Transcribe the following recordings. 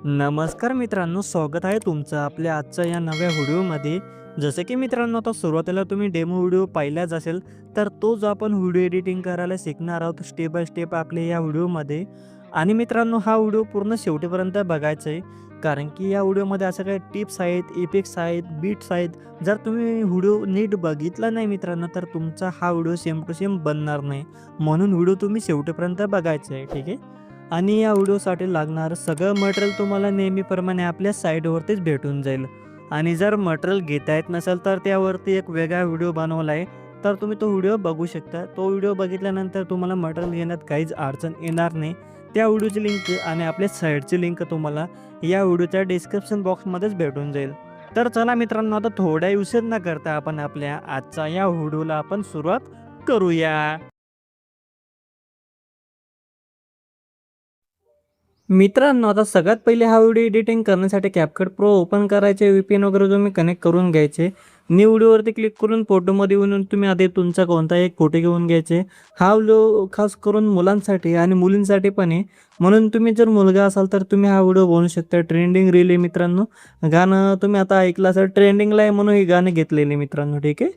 नमस्कार मित्रांनो, स्वागत आहे तुमचं आपल्या आजच्या या नव्या व्हिडिओमध्ये. जसं की मित्रांनो, आता सुरुवातीला तुम्ही डेमो व्हिडिओ पाहिलाच असेल, तर तो जो आपण व्हिडिओ एडिटिंग करायला शिकणार आहोत स्टेप बाय स्टेप आपल्या या व्हिडिओमध्ये. आणि मित्रांनो, हा व्हिडिओ पूर्ण शेवटीपर्यंत बघायचा आहे, कारण की या व्हिडिओमध्ये असं काही टिप्स आहेत, इफेक्ट्स आहेत, बीट्स आहेत. जर तुम्ही व्हिडिओ नीट बघितला नाही मित्रांनो, तर तुमचा हा व्हिडिओ सेम टू सेम बनणार नाही. म्हणून व्हिडिओ तुम्ही शेवटीपर्यंत बघायचा आहे, ठीक आहे. आणि या व्हिडिओसाठी लागणारं सगळं मटेरियल तुम्हाला नेहमीप्रमाणे आपल्या साईटवरतीच भेटून जाईल. आणि जर मटेरियल घेता येत नसेल तर त्यावरती एक वेगळा व्हिडिओ बनवला आहे, तर तुम्ही तो व्हिडिओ बघू शकता. तो व्हिडिओ बघितल्यानंतर तुम्हाला मटेरियल घेण्यात काहीच अडचण येणार नाही. त्या व्हिडिओची लिंक आणि आपल्या साईटची लिंक तुम्हाला या व्हिडिओच्या डिस्क्रिप्शन बॉक्समध्येच भेटून जाईल. तर चला मित्रांनो, आता थोडा उशीर न करता आपण आपल्या आजच्या या व्हिडिओला आपण सुरुवात करूया. मित्रांनो, आता सगळ्यात पहिले हा व्हिडिओ एडिटिंग करण्यासाठी CapCut Pro ओपन करायचे, VPN वगैरे तुम्ही कनेक्ट करून घ्यायचे. न्यू व्हिडिओवरती क्लिक करून फोटोमध्ये येऊन तुम्ही आधी तुमचा कोणताही एक फोटो घेऊन घ्यायचे. हा व्हिडिओ खास करून मुलांसाठी आणि मुलींसाठी पण आहे, म्हणून तुम्ही जर मुलगा असाल तर तुम्ही हा व्हिडिओ बनवू शकता. ट्रेंडिंग रील आहे मित्रांनो, गाणं तुम्ही आता ऐकलं असेल, ट्रेंडिंगला आहे म्हणून हे गाणं घेतलेले मित्रांनो, ठीक आहे.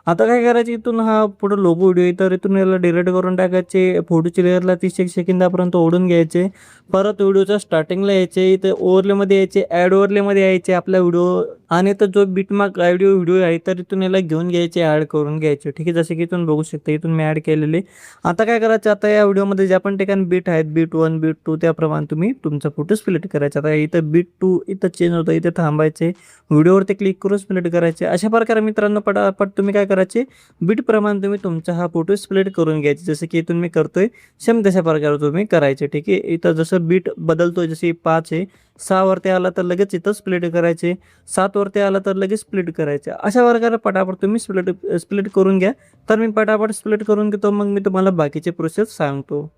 आता काय करायचं, इथून हा पुढे लोगो व्हिडिओ आहे तर इथून याला डिलीट करून टाकायचे. फोटोची लेअरला 30 सेकंदापर्यंत ओढून घ्यायचे. परत व्हिडिओच्या स्टार्टिंगला यायचे, इथं ओव्हरलेमध्ये यायचे, ॲड ओव्हरलेमध्ये यायचे आपला व्हिडिओ. आणि तर जो बिटमार्क व्हिडिओ आहे तर इथून याला घेऊन घ्यायचे, ॲड करून घ्यायचे, ठीक आहे. जसे की इथून बघू शकता, इथून मी ॲड केलेले. आता काय करायचं, आता या व्हिडिओमध्ये ज्या पण ठिकाणी बीट आहेत, बीट 1 बीट 2 त्याप्रमाणे तुम्ही तुमचा फोटो स्प्लिट करायचा. आता इथं बीट 2 इथं चेंज होतं, इथे थांबायचे, व्हिडिओवरती क्लिक करून स्प्लिट करायचे. अशा प्रकारे मित्रांनो पटापट तुम्ही काय करायचे, बीट प्रमाणे तुम्ही तुमचा हा फोटो स्प्लिट करून घ्यायचे. जसं की इथून मी करतोय सेम तशा प्रकारे तुम्ही करायचे, ठीक आहे. इथं जसं बीट बदलतोय, जसे 5 आहे, 6 वरती आला तर लगेच इथं स्प्लिट करायचे, 7 वरती आला तर लगेच स्प्लिट करायचे. अशा प्रकारे पटापट तुम्ही स्प्लिट करून घ्या. तर मी पटापट स्प्लिट करून घेतो, मग मी तुम्हाला बाकीचे प्रोसेस सांगतो.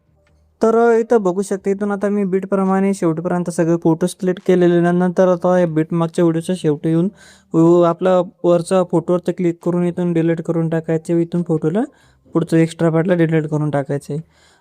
तर इथं बघू शकता, इथून आता मी बीटप्रमाणे शेवटपर्यंत सगळे फोटो स्प्लिट केलेले. नंतर आता या बीट मागच्या व्हिडिओच्या शेवटी येऊन आपला वरचा फोटोवरती क्लिक करून इथून डिलीट करून टाकायचे. इथून फोटोला पुढचं एक्स्ट्रा पार्टला डिलीट करून टाकायचे.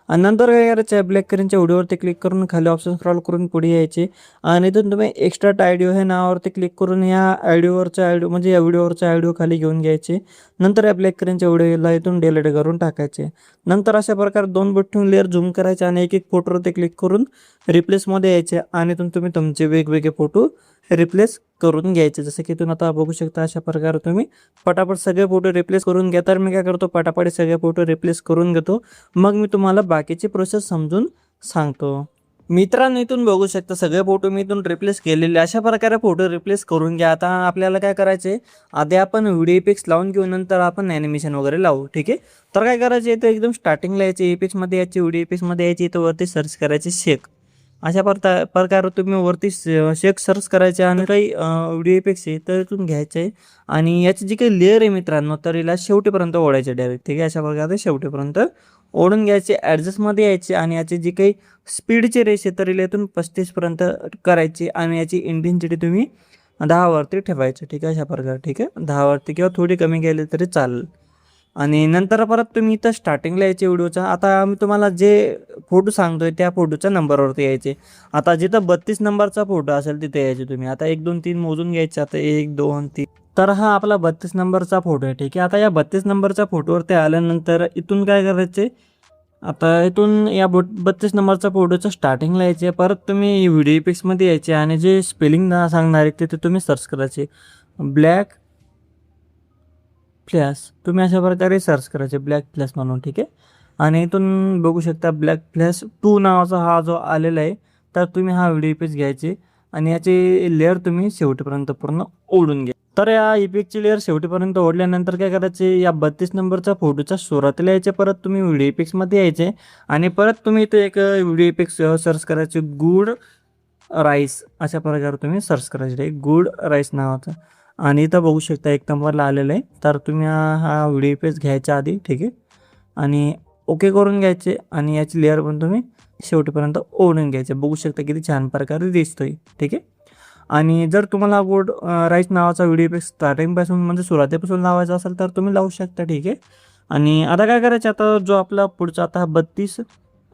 आणि नंतर काय करायचं, ब्लॅक कलरच्या व्हिडिओवरती क्लिक करून खाली ऑप्शन स्क्रॉल करून पुढे यायचे. आणि इथून तुम्ही एक्स्ट्रा ऑडिओ हे नावावरती क्लिक करून या ऑडिओ म्हणजे या व्हिडिओवरचा ऑडिओ खाली घेऊन घ्यायचे. नंतर या ब्लॅक कलरच्या व्हिडिओला इथून डिलीट करून टाकायचे. नंतर अशा प्रकारे 2 बोट ठेवून लेअर झूम करायचे आणि एक फोटोवरती क्लिक करून रिप्लेसमध्ये यायचे. आणि इथून तुम्ही तुमचे वेगवेगळे फोटो रिप्लेस करून घ्यायचे. जसं की इथून आता बघू शकता, अशा प्रकारे तुम्ही पटापट सगळे फोटो रिप्लेस करून घ्या. तर मी काय करतो, पटापट सगळे फोटो रिप्लेस करून घेतो, मग मी तुम्हाला बाकीची प्रोसेस समजून सांगतो. मित्रांनो, इथून बघू शकता सगळे फोटो मी इथून रिप्लेस केलेले. अशा प्रकारे फोटो रिप्लेस करून घ्या. आता आपल्याला काय करायचे, आधी आपण व्हिडिओ इफेक्ट्स लावून घेऊ, नंतर आपण ॲनिमेशन वगैरे लावू, ठीक आहे. तर काय करायचे, इथं एकदम स्टार्टिंगला यायचे, इफेक्ट्समध्ये यायचे, व्हिडिओ इफेक्ट्समध्ये यायचे, इथं वरती सर्च करायचे शेक. अशा प्रकारे तुम्ही वरती शेक सर्च करायचे. आणि काही व्हिडिओ इफेक्ट्स आहे तर इथून घ्यायचे आहे आणि याची जी काही लेअर आहे मित्रांनो, तर हिला शेवटीपर्यंत ओढायचे डायरेक्ट, ठीक आहे. अशा प्रकारे शेवटीपर्यंत ओढून घ्यायचे, ॲडजस्टमध्ये यायचे. आणि याची जी काही स्पीडची रेस आहे तर हिला इथून 35पर्यंत करायची. आणि याची इंटेन्सिटी तुम्ही 10 वरती ठेवायची, ठीक आहे. अशा प्रकारे, ठीक आहे, 10 वरती किंवा थोडी कमी केली तरी चालेल. आणि नंतर परत तुम्ही इथं स्टार्टिंगला यायचे व्हिडिओचा. आता मी तुम्हाला जे फोटो सांगतोय त्या फोटोच्या नंबरवरती यायचे. आता जिथं 32 नंबरचा फोटो असेल तिथे यायचे तुम्ही. आता 1 2 3 मोजून घ्यायचे. आता 1 2 3, तर हा आपला 32 नंबरचा फोटो आहे, ठीक आहे. आता या 32 नंबरच्या फोटोवरती आल्यानंतर इथून काय करायचे, आता इथून या 32 नंबरचा फोटोच्या स्टार्टिंगला यायचे. परत तुम्ही व्हिडिओ इफेक्ट्समध्ये यायचे आणि जे स्पेलिंग सांगणार आहे तिथे तुम्ही सर्च करायचे, ब्लॅक फ्लॅश. तुम्ही अशा प्रकारे सर्च करायचे, ब्लॅक फ्लॅश म्हणून, ठीक आहे. आणि इथून बघू शकता ब्लॅक फ्लॅश 2 नावाचा हा जो आलेला आहे, तर तुम्ही हा व्हिडिओ इफेक्ट घ्यायचे आणि याची लेअर तुम्ही शेवटीपर्यंत पूर्ण ओढून घ्या. तर या इफेक्टची लेअर शेवटीपर्यंत ओढल्यानंतर काय करायचे, या 32 नंबरचा फोटोच्या सुरुवातीला यायचे. परत तुम्ही व्हिडिओ इफेक्ट्समध्ये यायचे आणि परत तुम्ही इथे एक व्हिडिओ इफेक्ट सर्च करायचे, गुड राईस. अशा प्रकारे तुम्ही सर्च करायचे, गुड राईस नावाचं. आणि इथं बघू शकता एक नंबरला आलेलं आहे. तर तुम्ही हा व्हिडिओ पेज घ्यायच्या आधी ठीक आहे आणि ओके करून घ्यायचे आणि याची लेअर पण तुम्ही शेवटपर्यंत ओढून घ्यायचे. बघू शकता किती छान प्रकारे दिसतोय ठीक आहे. आणि जर तुम्हाला वोड राईस नावाचा व्हिडिओ पेज स्टार्टिंगपासून म्हणजे सुरुवातीपासून लावायचा असेल तर तुम्ही लावू शकता ठीक आहे. आणि आता काय करायचं, आता जो आपला पुढचा आता हा 32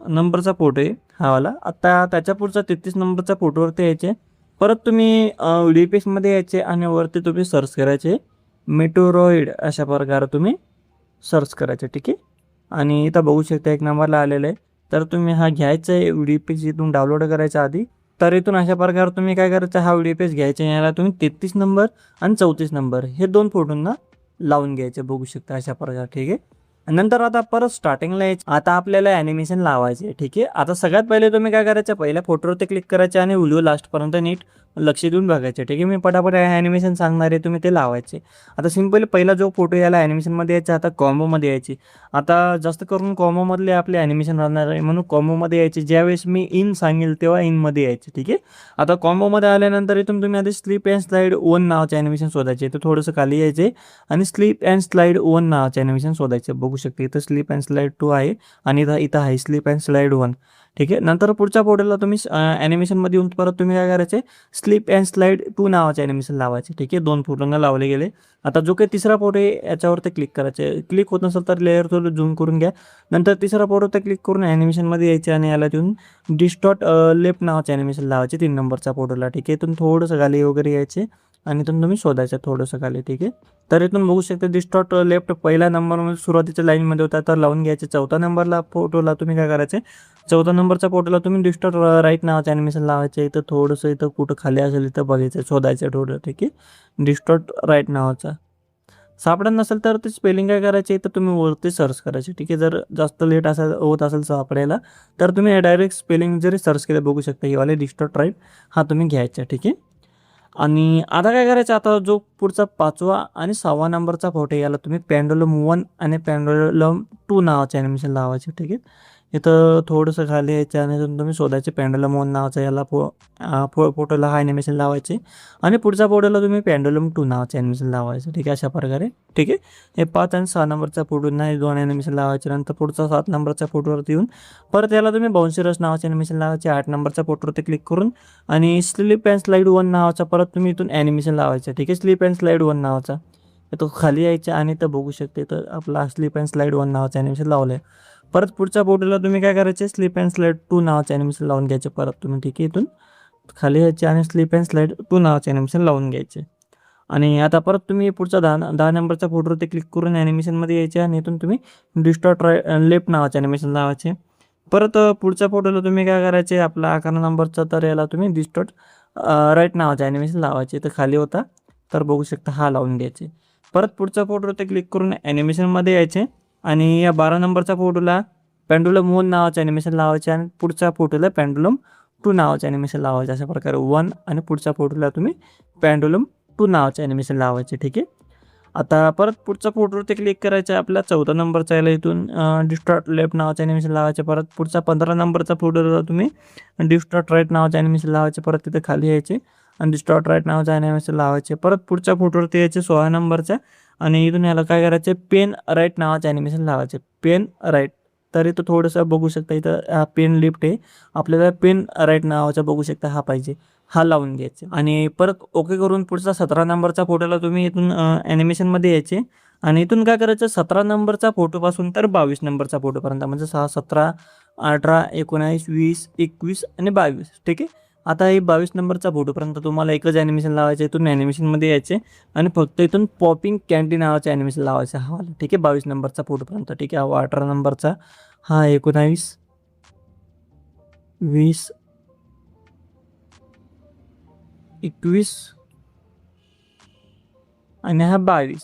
नंबरचा फोटो आहे हा वाला, आता त्याच्या पुढचा 33 नंबरचा फोटोवरती यायचे. परत तुम्ही व्हिडिओ पेजमध्ये यायचे आणि वरती तुम्ही सर्च करायचे मेटोरॉइड, अशा प्रकारे तुम्ही सर्च करायचे ठीक आहे. आणि इथं बघू शकता एक नंबरला आलेलं आहे. तर तुम्ही हा घ्यायचा आहे व्हिडिओ पेज, इथून डाउनलोड करायचा आधी. तर इथून अशा प्रकारे तुम्ही काय करायचं, हा व्हिडिओ पेज घ्यायचा, याला तुम्ही 33 नंबर आणि 34 नंबर हे 2 फोटोंना लावून घ्यायचे. बघू शकता अशा प्रकारे ठीक आहे. नंतर आता परत स्टार्टिंगला यायचं. आता आपल्याला ॲनिमेशन लावायचे ठीक आहे. आता सगळ्यात पहिले तुम्ही काय करायचं, पहिल्या फोटोवरती क्लिक करायचे आणि व्हिडिओ लास्टपर्यंत नीट लक्ष देऊन बघायचे ठीक आहे. मी पटापट ॲनिमेशन सांगणार आहे, तुम्ही ते लावायचे. आता सिंपली पहिला जो फोटो याला ॲनिमेशनमध्ये यायचा, आता कॉम्बोमध्ये यायची. आता जास्त करून कॉम्बोमधले आपले ॲनिमेशन राहणार आहे म्हणून कॉम्बोमध्ये यायचे. ज्यावेळेस मी इन सांगेल तेव्हा इनमध्ये यायचे ठीक आहे. आता कॉम्बोमध्ये आल्यानंतर इथून तुम्ही आधी स्लीप अँड स्लाईड 1 नावाचे ॲनिमेशन शोधायचे. तर थोडंसं खाली यायचे आणि स्लीप अँड स्लाईड 1 नावाचे ॲनिमेशन शोधायचे. बघू शकता इथं स्लीप अँड स्लाईड 2 आहे आणि इथं आहे स्लीप अँड स्लाईड 1 ठीक आहे. नंतर पुढच्या फोटोला तुम्ही ॲनिमेशनमध्ये येऊन परत तुम्ही काय करायचे, स्लीप अँड स्लाईड 2 नावाचे ॲनिमेशन लावायचे ठीक आहे. 2 फोटोंना लावले गेले. आता जो काही तिसरा फोटो आहे याच्यावरती क्लिक करायचे. क्लिक होत नसेल तर लेअर थोडं झूम करून घ्या. नंतर तिसरा फोटोवर क्लिक करून ॲनिमेशनमध्ये यायचे आणि याला देऊन डिस्टॉर्ट लेफ्ट नावाचे ॲनिमेशन लावायचे 3 नंबरच्या फोटोला ठीक आहे. इथून थोडंसं खाली वगैरे यायचे आणि इथून तुम्ही शोधायचं थोडंसं खाली ठीक आहे. तर इथून बघू शकता डिस्टॉर्ट लेफ्ट पहिला नंबरमध्ये सुरुवातीच्या लाईनमध्ये होता तर लावून घ्यायचे. 4थ्या नंबरला फोटोला तुम्ही काय करायचे, 4थ्या नंबरच्या फोटोला तुम्ही डिस्टॉर्ट राईट नावाचं ॲनिमेशन लावायचे. इथं थोडंसं इथं कुठं खाली असेल इथं बघायचं, शोधायचं थोडं ठीक आहे. डिस्टॉर्ट राईट नावाचा सापडत नसेल तर ते स्पेलिंग काय करायचे, तर तुम्ही वरती सर्च करायचे ठीक आहे. जर जास्त लेट होत असेल सापडायला तर तुम्ही डायरेक्ट स्पेलिंग जरी सर्च केलं बघू शकता ही वाले डिस्टॉर्ट राईट हा तुम्ही घ्यायचा ठीक आहे. आणि आता काय करायचं, आता जो पुढचा 5वा आणि 6वा नंबरचा फोटो याला तुम्ही पेंडुलम 1 आणि पेंडुलम 2 नावाचे ॲनिमेशन लावायचे ठीक आहे. इथं थोडंसं खाली यायचं आणि तुम्ही शोधायचे पेंडुलम 1 नावाचा याला फोटोला हा ॲनिमेशन लावायचे आणि पुढच्या फोटोला तुम्ही पेंडुलम 2 नावाचे ॲनिमेशन लावायचं ठीक आहे. अशा प्रकारे ठीक आहे. हे 5 आणि 6 नंबरच्या फोटोंना हे 2 ॲनिमेशन लावायचे. नंतर पुढचा 7 नंबरच्या फोटोवरती येऊन परत याला तुम्ही बाउन्सरस नावाचे ॲनिमेशन लावायचे. 8 नंबरच्या फोटोवरती क्लिक करून आणि स्लीप अँड स्लाईड 1 नावाचा परत तुम्ही इथून ॲनिमेशन लावायचं ठीक आहे. स्लीप अँड स्लाईड 1 नावाचा तो खाली यायचा आणि तर बघू शकते तर आपला स्लीप अँड स्लाईड 1 नावाचं ॲनिमेशन लावलं आहे. परत पुढच्या फोटोला तुम्ही काय करायचे, स्लीप अँड स्लाईड 2 नावाचे ॲनिमेशन लावून घ्यायचे परत तुम्ही ठीक आहे. इथून खाली यायचे आणि स्लीप अँड स्लाईड 2 नावाचे ॲनिमेशन लावून घ्यायचे. आणि आता परत तुम्ही पुढचा 10 नंबरच्या फोटोवरती क्लिक करून ॲनिमेशनमध्ये यायचे आणि इथून तुम्ही डिस्टॉर्ट लेफ्ट नावाचे ॲनिमेशन लावायचे. परत पुढच्या फोटोला तुम्ही काय करायचे, आपला 11 नंबरचा तर याला तुम्ही डिस्टॉर्ट राईट नावाचे ॲनिमेशन लावायचे. तर खाली होता तर बघू शकता हा लावून द्यायचे. परत पुढच्या फोटोवरती क्लिक करून ॲनिमेशनमध्ये यायचे आणि या 12 नंबरच्या फोटोला पेंडुलम 1 नावाचे ॲनिमेशन लावायचे आणि पुढच्या फोटोला पेंडुलम 2 नावाचे ॲनिमेशन लावायचे. अशा प्रकारे 1 आणि पुढच्या फोटोला तुम्ही पेंडुलम 2 नावाचे ॲनिमेशन लावायचे ठीक आहे. आता परत पुढच्या फोटोवरती क्लिक करायचं आहे. आपल्या 14 नंबरचा याला इथून डिस्टॉर्ट लेफ्ट नावाचे ॲनिमेशन लावायचे. परत पुढचा 15 नंबरचा फोटोला तुम्ही डिस्टॉर्ट राईट नावाचे ॲनिमेशन लावायचे. परत तिथे खाली यायचे आणि डिस्टॉर्ट राईट नावाचे ॲनिमेशन लावायचे. परत पुढच्या फोटोवरती यायचे 16 नंबरच्या आणि इथून याला काय करायचे, पेन राईट नावाचे ॲनिमेशन लावायचे. पेन राईट तर इथं थोडंसं बघू शकता इथं पेन लिफ्ट आहे, आपल्याला पेन राईट नावाचा बघू शकता हा पाहिजे, हा लावून घ्यायचा. आणि परत ओके करून पुढचा 17 नंबरचा फोटोला तुम्ही इथून ॲनिमेशनमध्ये यायचे आणि इथून काय करायचं, 17 नंबरचा फोटोपासून तर 22 नंबरचा फोटोपर्यंत म्हणजे 6, 17, 18, 19, 20, 21 आणि 22 ठीक आहे. आता हे 22 नंबरचा फोटोपर्यंत तुम्हाला एकच ॲनिमेशन लावायचं. इथून ॲनिमेशनमध्ये यायचे आणि फक्त इथून पॉपिंग कॅन्डी नावाचं ॲनिमेशन लावायचं हा वाला ठीक आहे. 22 नंबरचा फोटोपर्यंत ठीक आहे. 18 नंबरचा हा 19, 20, 21 आणि हा 22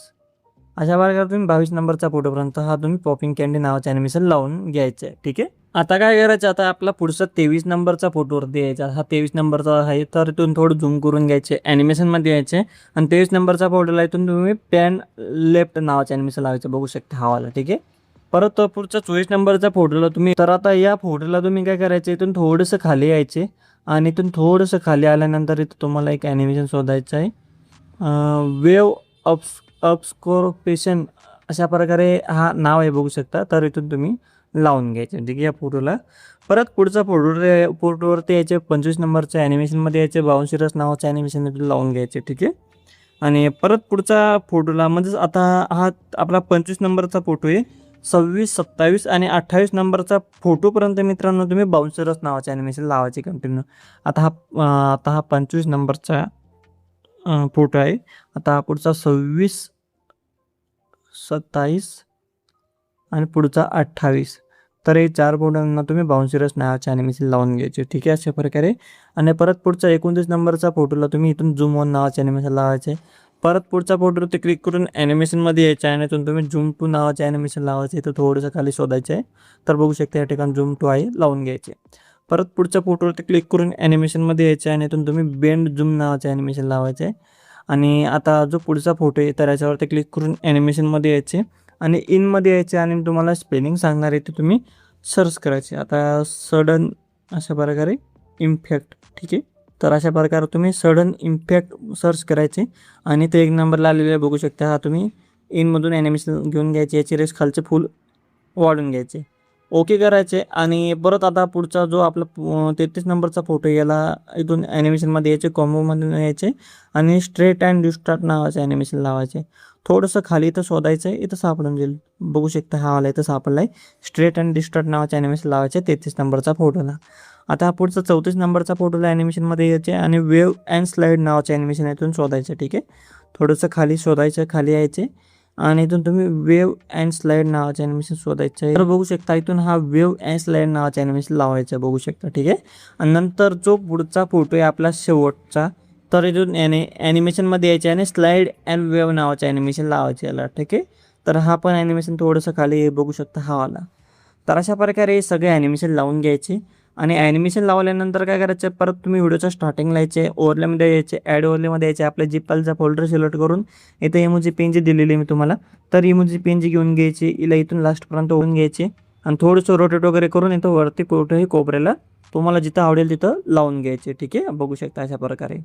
अशा प्रकारे तुम्ही 22 नंबरचा फोटोपर्यंत हा तुम्ही पॉपिंग कॅन्डी नावाचं ॲनिमेशन लावून घ्यायचं आहे ठीक आहे. आता काय करायचं, आता आपला पुढचा 23 नंबरचा फोटोवरती यायचा. हा 23 नंबरचा आहे तर इथून थोडं झूम करून घ्यायचे, ॲनिमेशनमध्ये यायचे आणि 23 नंबरचा फोटोला इथून तुम्ही पॅन लेफ्ट नावाचं ॲनिमेशन लावायचं. बघू शकता हा वाला ठीक आहे. परत पुढचा 24 नंबरचा फोटोला तुम्ही तर आता या फोटोला तुम्ही काय करायचं, इथून थोडंसं खाली यायचे आणि इथून थोडंसं खाली आल्यानंतर इथं तुम्हाला एक ॲनिमेशन शोधायचं आहे. वेव अपस्कोपेशन अशा प्रकारे हा नाव आहे, बघू शकता. तर इथून तुम्ही लावून घ्यायचे, ठीक आहे, या फोटोला. परत पुढचा फोटोवरती यायचे 25 नंबरच्या ॲनिमेशनमध्ये यायचे बाउन्शिरस नावाचं ॲनिमेशन इथून लावून घ्यायचे, ठीक आहे. आणि परत पुढचा फोटोला म्हणजेच आता हा आपला 25 नंबरचा फोटो आहे. 26, 27 आणि 28 नंबरचा फोटोपर्यंत मित्रांनो तुम्ही बाउन्सरस नावाचे ॲनिमेशन लावायचे कंटिन्यू. आता हा 25 नंबरचा फोटो आहे. आता हा पुढचा 26, 27 आणि पुढचा 28. तर हे 4 फोटोंना तुम्ही बाउन्सरस नावाचे ॲनिमेशन लावून घ्यायचे, ठीक आहे, अशा प्रकारे. आणि परत पुढचा 29 नंबरचा फोटोला तुम्ही इथून झूम ऑन नावाचे ॲनिमेशन लावायचे. परत पुढचा फोटोवरती क्लिक करून ॲनिमेशनमध्ये यायचं आहे आणि इथून तुम्ही झूम टू नावाचे ॲनिमेशन लावायचे. इथं थोडंसं खाली शोधायचं आहे. तर बघू शकता या ठिकाणी झूम टू आहे, लावून घ्यायचे. परत पुढच्या फोटोवरती क्लिक करून ॲनिमेशनमध्ये यायचं आहे आणि इथून तुम्ही बेंड झूम नावाचे ॲनिमेशन लावायचे आहे. आणि आता जो पुढचा फोटो आहे तर याच्यावरती क्लिक करून ॲनिमेशनमध्ये यायचे आणि इनमध्ये यायचे आणि तुम्हाला स्पेलिंग सांगणार आहे ते तुम्ही सर्च करायचे. आता सडन अशा प्रकारे इम्पॅक्ट, ठीक आहे. तर अशा प्रकारे तुम्ही सडन इम्पॅक्ट सर्च करायचे आणि ते 1 नंबरला आलेले आहे, बघू शकता. हा तुम्ही इनमधून ॲनिमेशन घेऊन घ्यायचे, याची रेस खालचे फुल वाढून घ्यायचे, ओके करायचे. आणि परत आता पुढचा जो आपला 33 नंबरचा फोटो याला इथून ॲनिमेशनमध्ये यायचे, कॉम्बोमधून यायचे आणि स्ट्रेट अँड डिस्टार्ट नावाचे ॲनिमेशन लावायचे. थोडंसं खाली इथं शोधायचं आहे, इथं सापडून जाईल, बघू शकता. हा आला इथं सापडला आहे. स्ट्रेट अँड डिस्टार्ट नावाचे ॲनिमेशन लावायचे 33 नंबरचा फोटोला. आता हा पुढचा 34 नंबरचा फोटोला ॲनिमेशनमध्ये यायचे आणि वेव अँड स्लाईड नावाचे ॲनिमेशन इथून शोधायचं, ठीक आहे. थोडंसं खाली शोधायचं, खाली यायचे आणि इथून तुम्ही वेव अँड स्लाईड नावाचे ॲनिमेशन शोधायचं आहे. तर बघू शकता इथून हा वेव अँड स्लाईड नावाचे ॲनिमेशन लावायचं आहे, बघू शकता, ठीक आहे. आणि नंतर जो पुढचा फोटो आहे आपला शेवटचा, तर इथून ॲनिमेशनमध्ये यायचे आणि स्लाईड अँड वेव नावाचे ॲनिमेशन लावायचे याला, ठीक आहे. तर हा पण ॲनिमेशन थोडंसं खाली बघू शकता, हा वाला. तर अशा प्रकारे सगळे ॲनिमेशन लावून घ्यायचे. आणि ॲनिमेशन लावल्यानंतर काय करायचं, परत तुम्ही व्हिडिओच्या स्टार्टिंगला यायचे, ओव्हरलेमध्ये यायचे, ॲड ओव्हरलेमध्ये यायचे, आपल्या झिप फाईलचा फोल्डर सिलेक्ट करून इथं इमोजी पेन जी दिलेली मी तुम्हाला, तर इमोजी पेन जी घेऊन घ्यायची, हिला इथून लास्टपर्यंत होऊन घ्यायचे आणि थोडंसं रोटेट वगैरे करून इथं वरती कुठेही कोपऱ्याला तुम्हाला जिथं आवडेल तिथं लावून घ्यायचे, ठीक आहे. बघू शकता अशा प्रकारे.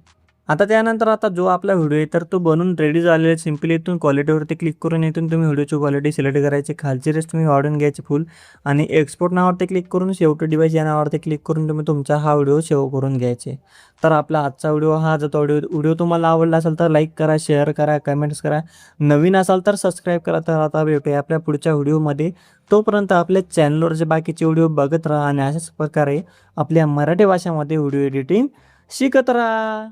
आता त्यानंतर आता जो आपला व्हिडिओ आहे तर तो बनून रेडी झालेला आहे. सिम्पली इथून क्वालिटीवरती क्लिक करून इथून तुम्ही व्हिडिओची क्वालिटी सिलेक्ट करायची, खालची रेस तुम्ही वाढून घ्यायची फुल आणि एक्सपोर्ट नावावरती क्लिक करून शेवटी डिवाइस या नावावरती क्लिक करून तुम्ही तुमचा हा व्हिडिओ सेव्ह करून घ्यायचे. तर आपला आजचा व्हिडिओ हा जो व्हिडिओ तुम्हाला आवडला असेल तर लाईक करा, शेअर करा, कमेंट्स करा. नवीन असाल तर सबस्क्राईब करा. तर आता भेटूया आपल्या पुढच्या व्हिडिओमध्ये. तोपर्यंत आपल्या चॅनलवर जे बाकीचे व्हिडिओ बघत राहा आणि अशाच प्रकारे आपल्या मराठी भाषेमध्ये व्हिडिओ एडिटिंग शिकत राहा.